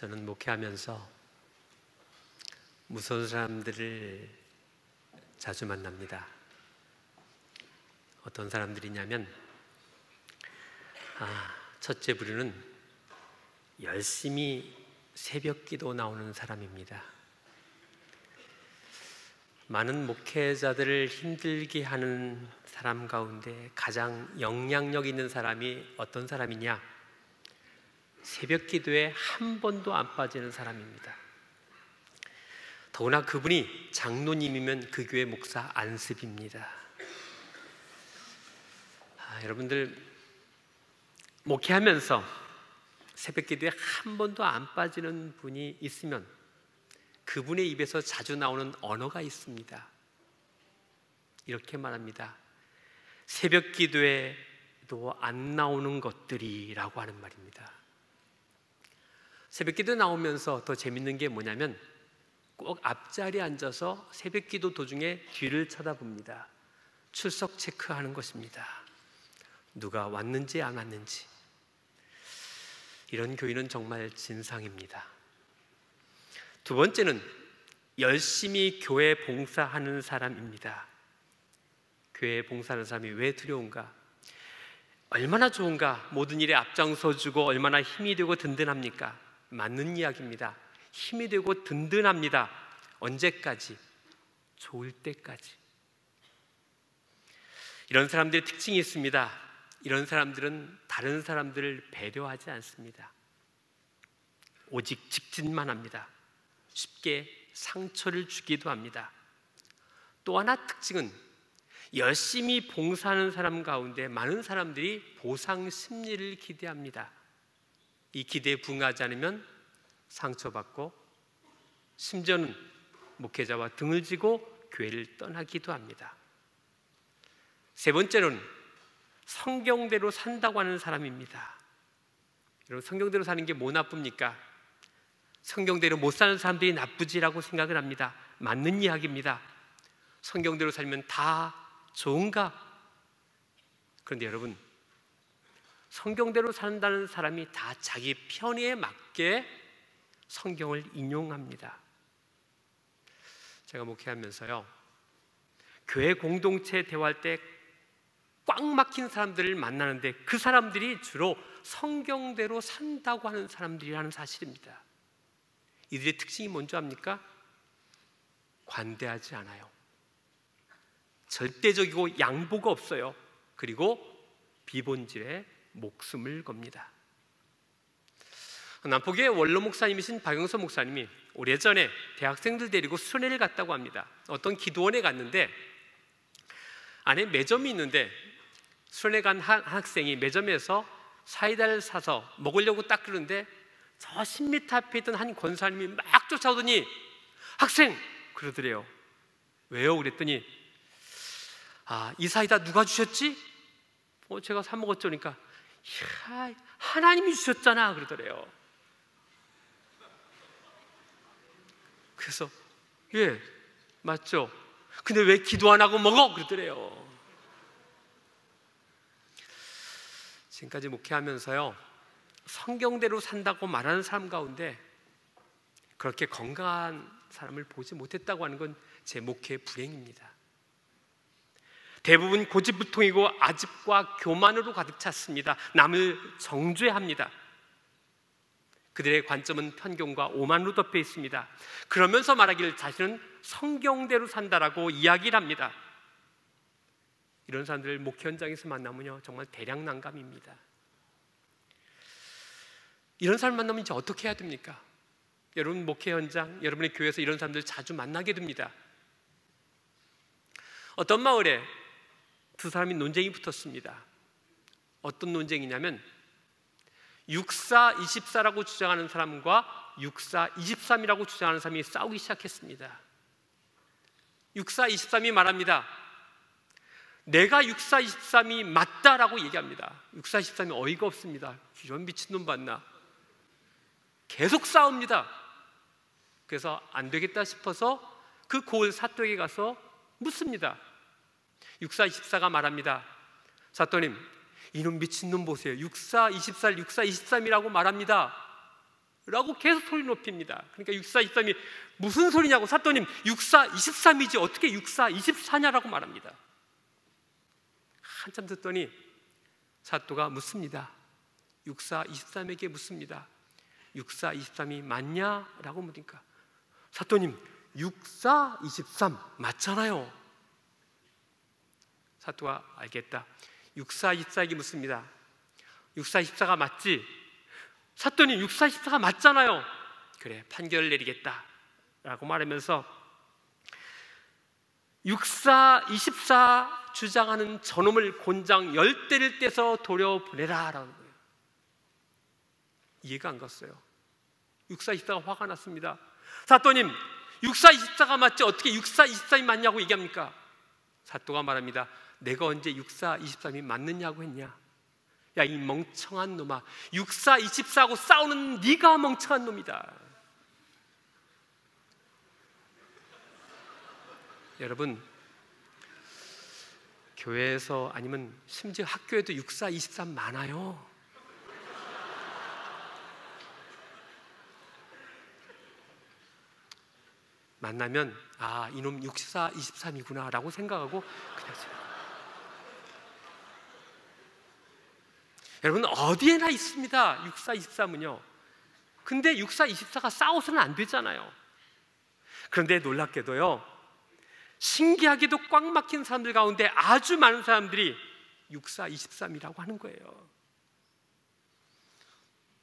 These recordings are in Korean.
저는 목회하면서 무서운 사람들을 자주 만납니다. 어떤 사람들이냐면 첫째 부류는 열심히 새벽기도 나오는 사람입니다. 많은 목회자들을 힘들게 하는 사람 가운데 가장 영향력 있는 사람이 어떤 사람이냐? 새벽기도에 한 번도 안 빠지는 사람입니다. 더구나 그분이 장로님이면 그 교회 목사 안습입니다. 여러분들 목회하면서 새벽기도에 한 번도 안 빠지는 분이 있으면 그분의 입에서 자주 나오는 언어가 있습니다. 이렇게 말합니다. 새벽기도에도 안 나오는 것들이라고 하는 말입니다. 새벽기도 나오면서 더 재밌는 게 뭐냐면 꼭 앞자리에 앉아서 새벽기도 도중에 뒤를 쳐다봅니다. 출석 체크하는 것입니다. 누가 왔는지 안 왔는지. 이런 교인은 정말 진상입니다. 두 번째는 열심히 교회 봉사하는 사람입니다. 교회 봉사하는 사람이 왜 두려운가? 얼마나 좋은가? 모든 일에 앞장서주고 얼마나 힘이 되고 든든합니까? 맞는 이야기입니다. 힘이 되고 든든합니다. 언제까지? 좋을 때까지. 이런 사람들의 특징이 있습니다. 이런 사람들은 다른 사람들을 배려하지 않습니다. 오직 직진만 합니다. 쉽게 상처를 주기도 합니다. 또 하나 특징은 열심히 봉사하는 사람 가운데 많은 사람들이 보상 심리를 기대합니다. 이 기대에 부응하지 않으면 상처받고 심지어는 목회자와 등을 지고 교회를 떠나기도 합니다. 세 번째로는 성경대로 산다고 하는 사람입니다. 여러분, 성경대로 사는 게 뭐 나쁩니까? 성경대로 못 사는 사람들이 나쁘지라고 생각을 합니다. 맞는 이야기입니다. 성경대로 살면 다 좋은가? 그런데 여러분, 성경대로 산다는 사람이 다 자기 편의에 맞게 성경을 인용합니다. 제가 목회하면서요, 교회 공동체 대화할 때 꽉 막힌 사람들을 만나는데 그 사람들이 주로 성경대로 산다고 하는 사람들이라는 사실입니다. 이들의 특징이 뭔지 압니까? 관대하지 않아요. 절대적이고 양보가 없어요. 그리고 비본질에 목숨을 겁니다. 남포교회 원로 목사님이신 박영서 목사님이 오래전에 대학생들 데리고 수련회를 갔다고 합니다. 어떤 기도원에 갔는데 안에 매점이 있는데 수련회 간 한 학생이 매점에서 사이다를 사서 먹으려고 딱 그러는데 저 10m 앞에 있던 한 권사님이 막 쫓아오더니 학생! 그러더래요. 왜요? 그랬더니 이 사이다 누가 주셨지? 제가 사 먹었죠. 그러니까 하나님이 주셨잖아 그러더래요. 그래서 예, 맞죠. 근데 왜 기도 안 하고 먹어? 그러더래요. 지금까지 목회하면서요, 성경대로 산다고 말하는 사람 가운데 그렇게 건강한 사람을 보지 못했다고 하는 건 제 목회의 불행입니다. 대부분 고집불통이고 아집과 교만으로 가득 찼습니다. 남을 정죄합니다. 그들의 관점은 편견과 오만으로 덮여 있습니다. 그러면서 말하기를 자신은 성경대로 산다라고 이야기를 합니다. 이런 사람들을 목회 현장에서 만나면요, 정말 대량 난감입니다. 이런 사람 만나면 이제 어떻게 해야 됩니까? 여러분 목회 현장, 여러분의 교회에서 이런 사람들 자주 만나게 됩니다. 어떤 마을에 두 사람이 논쟁이 붙었습니다. 어떤 논쟁이냐면 6424라고 주장하는 사람과 6423이라고 주장하는 사람이 싸우기 시작했습니다. 6423이 말합니다. 내가 6423이 맞다라고 얘기합니다. 6423이 어이가 없습니다. 이런 미친놈 봤나? 계속 싸웁니다. 그래서 안 되겠다 싶어서 그 고을 사또에게 가서 묻습니다. 6424가 말합니다. 사또님, 이놈 미친놈 보세요. 6424를 6423이라고 말합니다 라고 계속 소리 높입니다. 그러니까 64, 23이 무슨 소리냐고. 사또님, 64, 23이지 어떻게 64, 24냐라고 말합니다. 한참 듣더니 사또가 묻습니다. 64, 23에게 묻습니다. 64, 23이 맞냐라고 묻으니까 사또님, 64, 23 맞잖아요. 사또가 알겠다. 64, 24에게 묻습니다. 64, 24가 맞지? 사또님, 64, 24가 맞잖아요. 그래, 판결을 내리겠다 라고 말하면서 64, 24 주장하는 저놈을 곤장 10대를 떼서 돌려보내라 라는 거예요. 이해가 안 갔어요. 64, 24가 화가 났습니다. 사또님, 64, 24가 맞지 어떻게 64, 23이 맞냐고 얘기합니까? 사또가 말합니다. 내가 언제 64, 23이 맞느냐고 했냐? 야, 이 멍청한 놈아, 64, 24하고 싸우는 네가 멍청한 놈이다. 여러분, 교회에서 아니면 심지어 학교에도 64, 23 많아요. 만나면 아, 이놈 64, 23이구나 라고 생각하고 그냥 지나가요. 여러분, 어디에나 있습니다. 64, 23은요. 근데 64, 24가 싸워서는 안 되잖아요. 그런데 놀랍게도요, 신기하게도 꽉 막힌 사람들 가운데 아주 많은 사람들이 64, 23이라고 하는 거예요.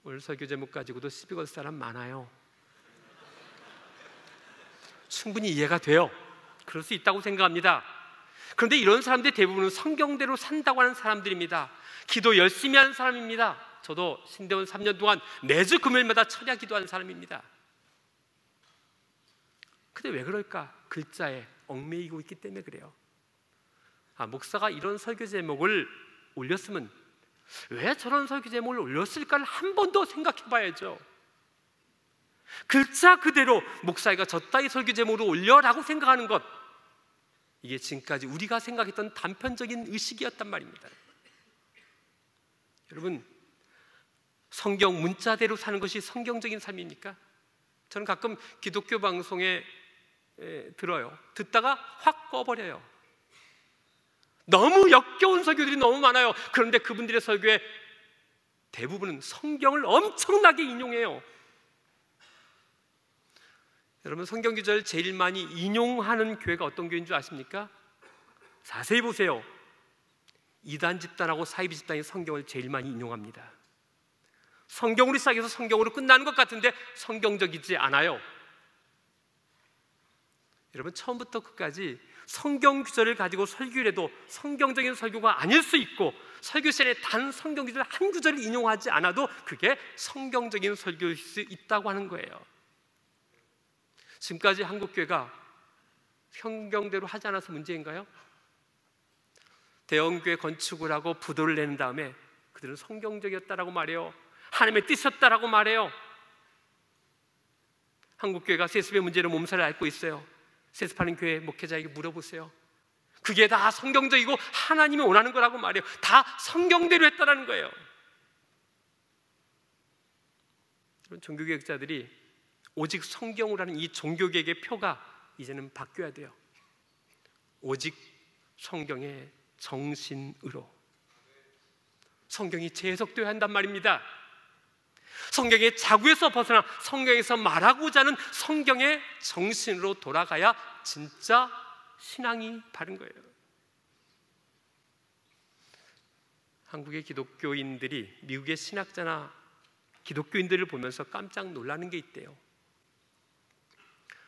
오늘 설교 제목 가지고도 시비 걸 사람 많아요. 충분히 이해가 돼요. 그럴 수 있다고 생각합니다. 그런데 이런 사람들이 대부분은 성경대로 산다고 하는 사람들입니다. 기도 열심히 하는 사람입니다. 저도 신대원 3년 동안 매주 금요일마다 철야 기도하는 사람입니다. 근데 왜 그럴까? 글자에 얽매이고 있기 때문에 그래요. 아, 목사가 이런 설교 제목을 올렸으면 왜 저런 설교 제목을 올렸을까를 한 번 더 생각해 봐야죠. 글자 그대로 목사가 저 따위 설교 제목으로 올려라고 생각하는 것, 이게 지금까지 우리가 생각했던 단편적인 의식이었단 말입니다. 여러분, 성경 문자대로 사는 것이 성경적인 삶입니까? 저는 가끔 기독교 방송에 들어요. 듣다가 확 꺼버려요. 너무 역겨운 설교들이 너무 많아요. 그런데 그분들의 설교에 대부분은 성경을 엄청나게 인용해요. 여러분, 성경 구절 제일 많이 인용하는 교회가 어떤 교회인 줄 아십니까? 자세히 보세요. 이단 집단하고 사이비 집단이 성경을 제일 많이 인용합니다. 성경으로 시작해서 성경으로 끝나는 것 같은데 성경적이지 않아요. 여러분, 처음부터 끝까지 성경 구절을 가지고 설교를 해도 성경적인 설교가 아닐 수 있고, 설교 시간에 단 성경 구절 한 구절을 인용하지 않아도 그게 성경적인 설교일 수 있다고 하는 거예요. 지금까지 한국교회가 성경대로 하지 않아서 문제인가요? 대형교회 건축을 하고 부도를 낸 다음에 그들은 성경적이었다라고 말해요. 하나님의 뜻이었다라고 말해요. 한국교회가 세습의 문제로 몸살을 앓고 있어요. 세습하는 교회 목회자에게 물어보세요. 그게 다 성경적이고 하나님이 원하는 거라고 말해요. 다 성경대로 했다라는 거예요. 종교개혁자들이 오직 성경으로 하는 이 종교개혁의 표가 이제는 바뀌어야 돼요. 오직 성경의 정신으로. 성경이 재해석되어야 한단 말입니다. 성경의 자구에서 벗어나 성경에서 말하고자 하는 성경의 정신으로 돌아가야 진짜 신앙이 바른 거예요. 한국의 기독교인들이 미국의 신학자나 기독교인들을 보면서 깜짝 놀라는 게 있대요.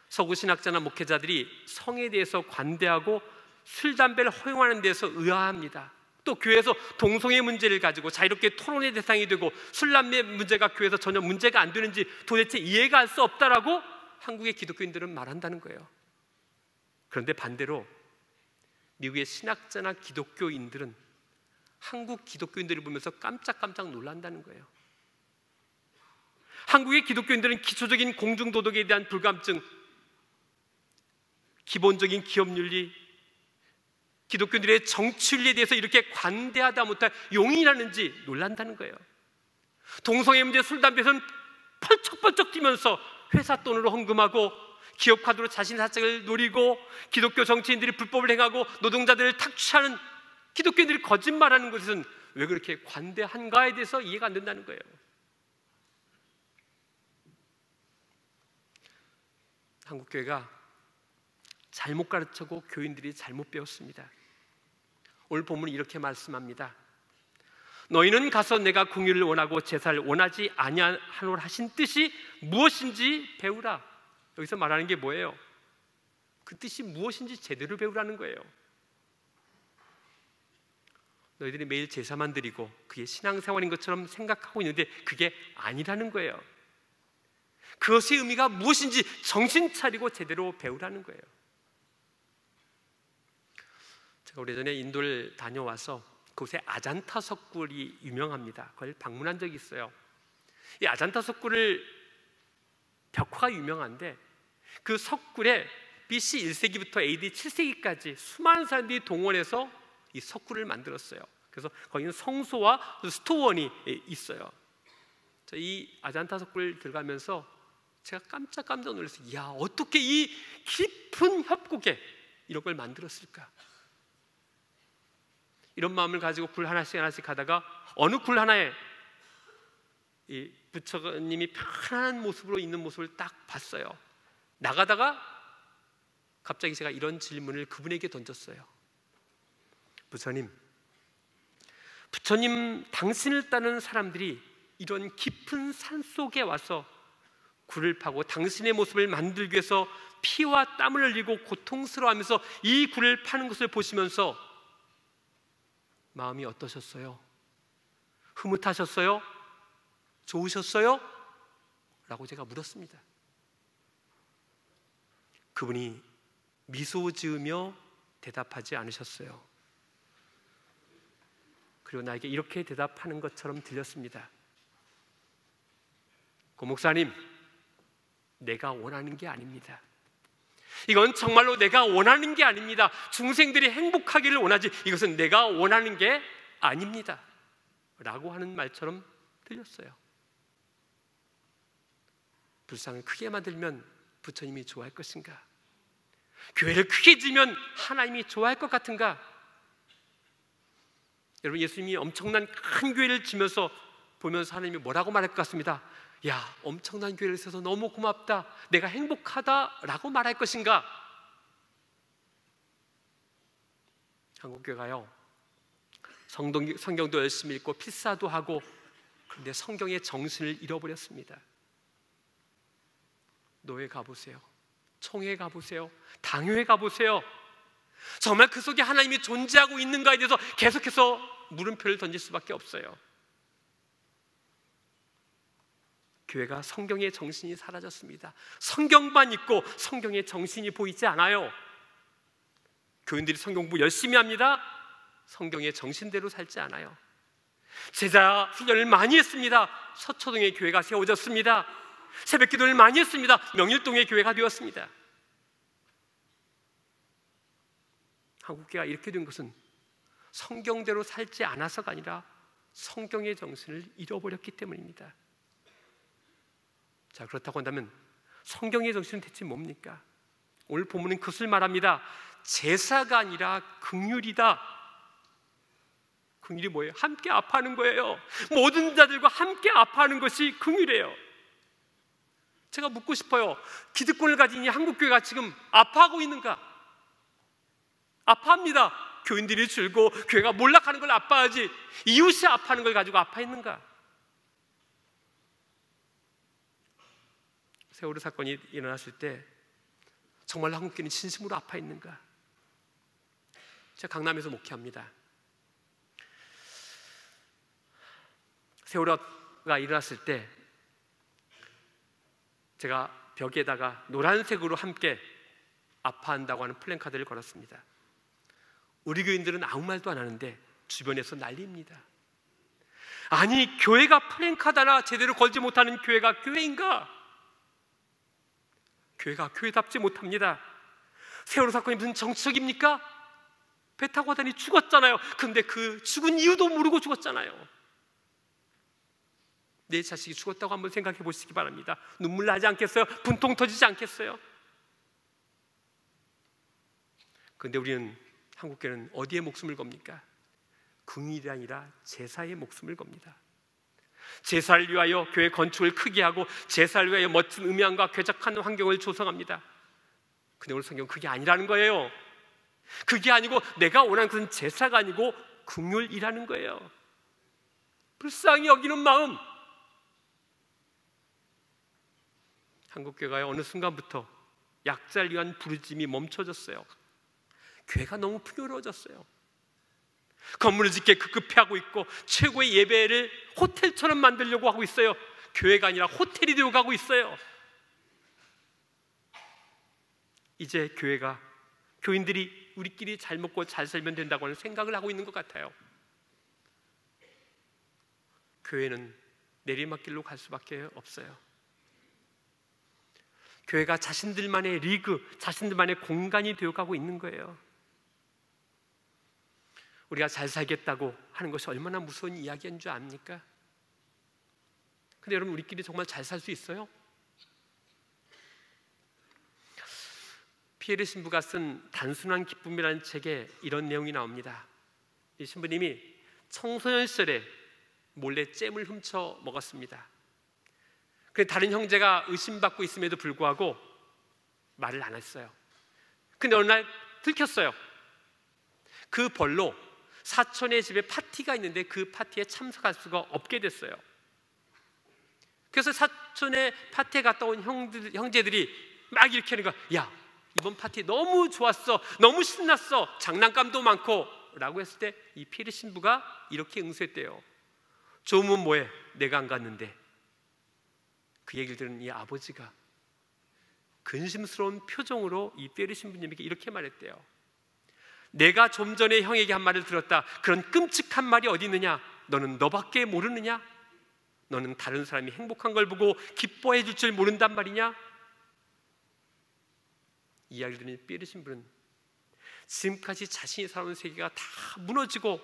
서구 신학자나 목회자들이 성에 대해서 관대하고 술, 담배를 허용하는 데서 의아합니다. 또 교회에서 동성애 문제를 가지고 자유롭게 토론의 대상이 되고 술, 담배 문제가 교회에서 전혀 문제가 안 되는지 도대체 이해가 할 수 없다라고 한국의 기독교인들은 말한다는 거예요. 그런데 반대로 미국의 신학자나 기독교인들은 한국 기독교인들을 보면서 깜짝깜짝 놀란다는 거예요. 한국의 기독교인들은 기초적인 공중도덕에 대한 불감증, 기본적인 기업윤리, 기독교인들의 정치윤리에 대해서 이렇게 관대하다 못할 용인하는지 놀란다는 거예요. 동성애 문제, 술, 담배에서는 펄쩍펄쩍 뛰면서 회사 돈으로 헌금하고 기업 카드로 자신의 사적을 노리고 기독교 정치인들이 불법을 행하고 노동자들을 탁취하는 기독교인들이 거짓말하는 것은 왜 그렇게 관대한가에 대해서 이해가 안 된다는 거예요. 한국교회가 잘못 가르치고 교인들이 잘못 배웠습니다. 오늘 본문은 이렇게 말씀합니다. 너희는 가서 내가 공의를 원하고 제사를 원하지 아니하노라 하신 뜻이 무엇인지 배우라. 여기서 말하는 게 뭐예요? 그 뜻이 무엇인지 제대로 배우라는 거예요. 너희들이 매일 제사만 드리고 그게 신앙생활인 것처럼 생각하고 있는데 그게 아니라는 거예요. 그것의 의미가 무엇인지 정신 차리고 제대로 배우라는 거예요. 제가 오래전에 인도를 다녀와서 그곳에 아잔타 석굴이 유명합니다. 그걸 방문한 적이 있어요. 이 아잔타 석굴을 벽화가 유명한데 그 석굴에 BC 1세기부터 AD 7세기까지 수많은 사람들이 동원해서 이 석굴을 만들었어요. 그래서 거기는 성소와 스토원이 있어요. 이 아잔타 석굴을 들어가면서 제가 깜짝 놀랐어요. 이야, 어떻게 이 깊은 협곡에 이런 걸 만들었을까? 이런 마음을 가지고 굴 하나씩 가다가 어느 굴 하나에 이 부처님이 편안한 모습으로 있는 모습을 딱 봤어요. 나가다가 갑자기 제가 이런 질문을 그분에게 던졌어요. 부처님, 당신을 따르는 사람들이 이런 깊은 산 속에 와서 굴을 파고 당신의 모습을 만들기 위해서 피와 땀을 흘리고 고통스러워하면서 이 굴을 파는 것을 보시면서 마음이 어떠셨어요? 흐뭇하셨어요? 좋으셨어요? 라고 제가 물었습니다. 그분이 미소 지으며 대답하지 않으셨어요. 그리고 나에게 이렇게 대답하는 것처럼 들렸습니다. 고 목사님, 내가 원하는 게 아닙니다. 이건 정말로 내가 원하는 게 아닙니다. 중생들이 행복하기를 원하지 이것은 내가 원하는 게 아닙니다. 라고 하는 말처럼 들렸어요. 불상을 크게 만들면 부처님이 좋아할 것인가? 교회를 크게 지면 하나님이 좋아할 것 같은가? 여러분, 예수님이 엄청난 큰 교회를 지면서 보면서 하나님이 뭐라고 말할 것 같습니다. 야, 엄청난 교회를 세워서 너무 고맙다, 내가 행복하다 라고 말할 것인가? 한국교회가요, 성경도 열심히 읽고 필사도 하고, 그런데 성경의 정신을 잃어버렸습니다. 노회 가보세요, 총회 가보세요, 당회에 가보세요. 정말 그 속에 하나님이 존재하고 있는가에 대해서 계속해서 물음표를 던질 수밖에 없어요. 교회가 성경의 정신이 사라졌습니다. 성경만 읽고 성경의 정신이 보이지 않아요. 교인들이 성경 공부 열심히 합니다. 성경의 정신대로 살지 않아요. 제자 훈련을 많이 했습니다. 서초동에 교회가 세워졌습니다. 새벽 기도를 많이 했습니다. 명일동에 교회가 되었습니다. 한국교회가 이렇게 된 것은 성경대로 살지 않아서가 아니라 성경의 정신을 잃어버렸기 때문입니다. 자, 그렇다고 한다면 성경의 정신은 대체 뭡니까? 오늘 본문은 그것을 말합니다. 제사가 아니라 긍휼이다. 긍휼이 뭐예요? 함께 아파하는 거예요. 모든 자들과 함께 아파하는 것이 긍휼이에요. 제가 묻고 싶어요. 기득권을 가진 이 한국교회가 지금 아파하고 있는가? 아파합니다. 교인들이 줄고 교회가 몰락하는 걸 아파하지 이웃이 아파하는 걸 가지고 아파했는가? 세월호 사건이 일어났을 때 정말로 한국교회는 진심으로 아파했는가? 제가 강남에서 목회합니다. 세월호가 일어났을 때 제가 벽에다가 노란색으로 함께 아파한다고 하는 플랜카드를 걸었습니다. 우리 교인들은 아무 말도 안 하는데 주변에서 난리입니다. 아니, 교회가 플랜카드 하나 제대로 걸지 못하는 교회가 교회인가? 교회가 교회답지 못합니다. 세월호 사건이 무슨 정치적입니까? 배 타고 가다니 죽었잖아요. 그런데 그 죽은 이유도 모르고 죽었잖아요. 내 자식이 죽었다고 한번 생각해 보시기 바랍니다. 눈물 나지 않겠어요? 분통 터지지 않겠어요? 그런데 우리는, 한국교회는 어디에 목숨을 겁니까? 긍휼이 아니라 제사에 목숨을 겁니다. 제사를 위하여 교회 건축을 크게 하고 제사를 위하여 멋진 음향과 쾌적한 환경을 조성합니다. 근데 오늘 성경은 그게 아니라는 거예요. 그게 아니고, 내가 원하는 것은 제사가 아니고 긍휼이라는 거예요. 불쌍히 여기는 마음. 한국교회가 어느 순간부터 약자를 위한 부르짖음이 멈춰졌어요. 교회가 너무 풍요로워졌어요. 건물을 짓게 급급해하고 있고 최고의 예배를 호텔처럼 만들려고 하고 있어요. 교회가 아니라 호텔이 되어가고 있어요. 이제 교회가, 교인들이 우리끼리 잘 먹고 잘 살면 된다고 하는 생각을 하고 있는 것 같아요. 교회는 내리막길로 갈 수밖에 없어요. 교회가 자신들만의 리그, 자신들만의 공간이 되어가고 있는 거예요. 우리가 잘 살겠다고 하는 것이 얼마나 무서운 이야기인 줄 압니까? 근데 여러분, 우리끼리 정말 잘 살 수 있어요? 피에르 신부가 쓴 단순한 기쁨이라는 책에 이런 내용이 나옵니다. 이 신부님이 청소년 시절에 몰래 잼을 훔쳐 먹었습니다. 그런데 다른 형제가 의심받고 있음에도 불구하고 말을 안 했어요. 근데 어느 날 들켰어요. 그 벌로 사촌의 집에 파티가 있는데 그 파티에 참석할 수가 없게 됐어요. 그래서 사촌의 파티에 갔다 온 형제들이 막 이렇게 하는 거야. 야, 이번 파티 너무 좋았어, 너무 신났어, 장난감도 많고 라고 했을 때 이 피에르 신부가 이렇게 응수했대요. 좋으면 뭐해, 내가 안 갔는데. 그 얘기를 들은 이 아버지가 근심스러운 표정으로 이 피에르 신부님에게 이렇게 말했대요. 내가 좀 전에 형에게 한 말을 들었다. 그런 끔찍한 말이 어디 있느냐? 너는 너밖에 모르느냐? 너는 다른 사람이 행복한 걸 보고 기뻐해 줄 줄 모른단 말이냐? 이야기를 들은 피에르 신부는 지금까지 자신이 살아온 세계가 다 무너지고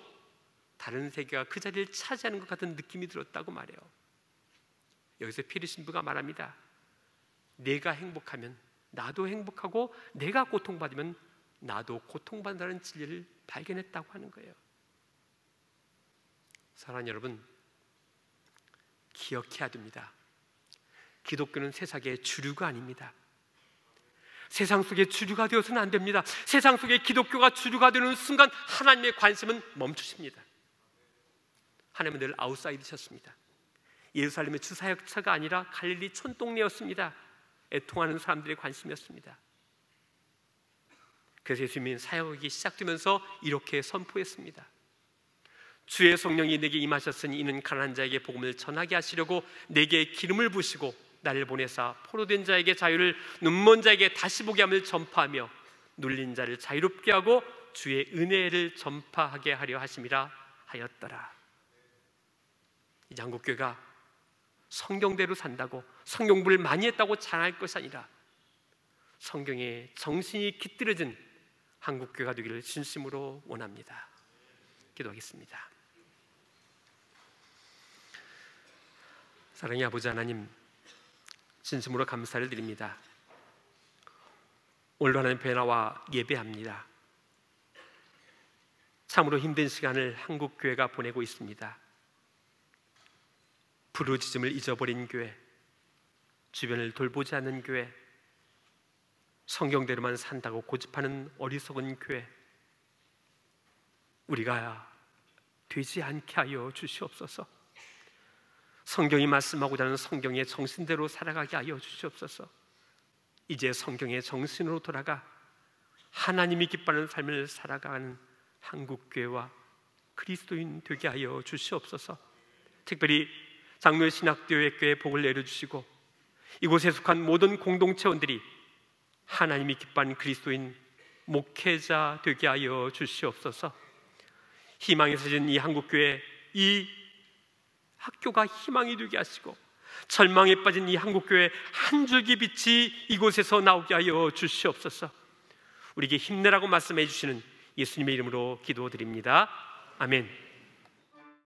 다른 세계가 그 자리를 차지하는 것 같은 느낌이 들었다고 말해요. 여기서 피에르 신부가 말합니다. 내가 행복하면 나도 행복하고, 내가 고통받으면 나도 고통받는다는 진리를 발견했다고 하는 거예요. 사랑하는 여러분, 기억해야 됩니다. 기독교는 세상의 주류가 아닙니다. 세상 속의 주류가 되어서는 안 됩니다. 세상 속에 기독교가 주류가 되는 순간 하나님의 관심은 멈추십니다. 하나님은 늘 아웃사이드셨습니다. 예루살렘의 주사역처가 아니라 갈릴리 촌동네였습니다. 애통하는 사람들의 관심이었습니다. 그래서 예수님은 사역이 시작되면서 이렇게 선포했습니다. 주의 성령이 내게 임하셨으니 이는 가난한 자에게 복음을 전하게 하시려고 내게 기름을 부으시고 나를 보내사 포로된 자에게 자유를, 눈먼 자에게 다시 보게 함을 전파하며 눌린 자를 자유롭게 하고 주의 은혜를 전파하게 하려 하심이라 하였더라. 이제 한국교회가 성경대로 산다고, 성경부를 많이 했다고 자랑할 것이 아니라 성경에 정신이 깃들여진 한국교회가 되기를 진심으로 원합니다. 기도하겠습니다. 사랑의 아버지 하나님, 진심으로 감사를 드립니다. 오늘도 하나님 앞에 나와 예배합니다. 참으로 힘든 시간을 한국교회가 보내고 있습니다. 부르짖음을 잊어버린 교회, 주변을 돌보지 않는 교회, 성경대로만 산다고 고집하는 어리석은 교회, 우리가 되지 않게 하여 주시옵소서. 성경이 말씀하고자 하는 성경의 정신대로 살아가게 하여 주시옵소서. 이제 성경의 정신으로 돌아가 하나님이 기뻐하는 삶을 살아가는 한국교회와 그리스도인 되게 하여 주시옵소서. 특별히 장로의 신학교회에 복을 내려주시고 이곳에 속한 모든 공동체원들이 하나님이 기뻐하는 그리스도인 목회자 되게 하여 주시옵소서. 희망이 서진 이 한국교회, 이 학교가 희망이 되게 하시고 절망에 빠진 이 한국교회 한 줄기 빛이 이곳에서 나오게 하여 주시옵소서. 우리에게 힘내라고 말씀해 주시는 예수님의 이름으로 기도드립니다. 아멘.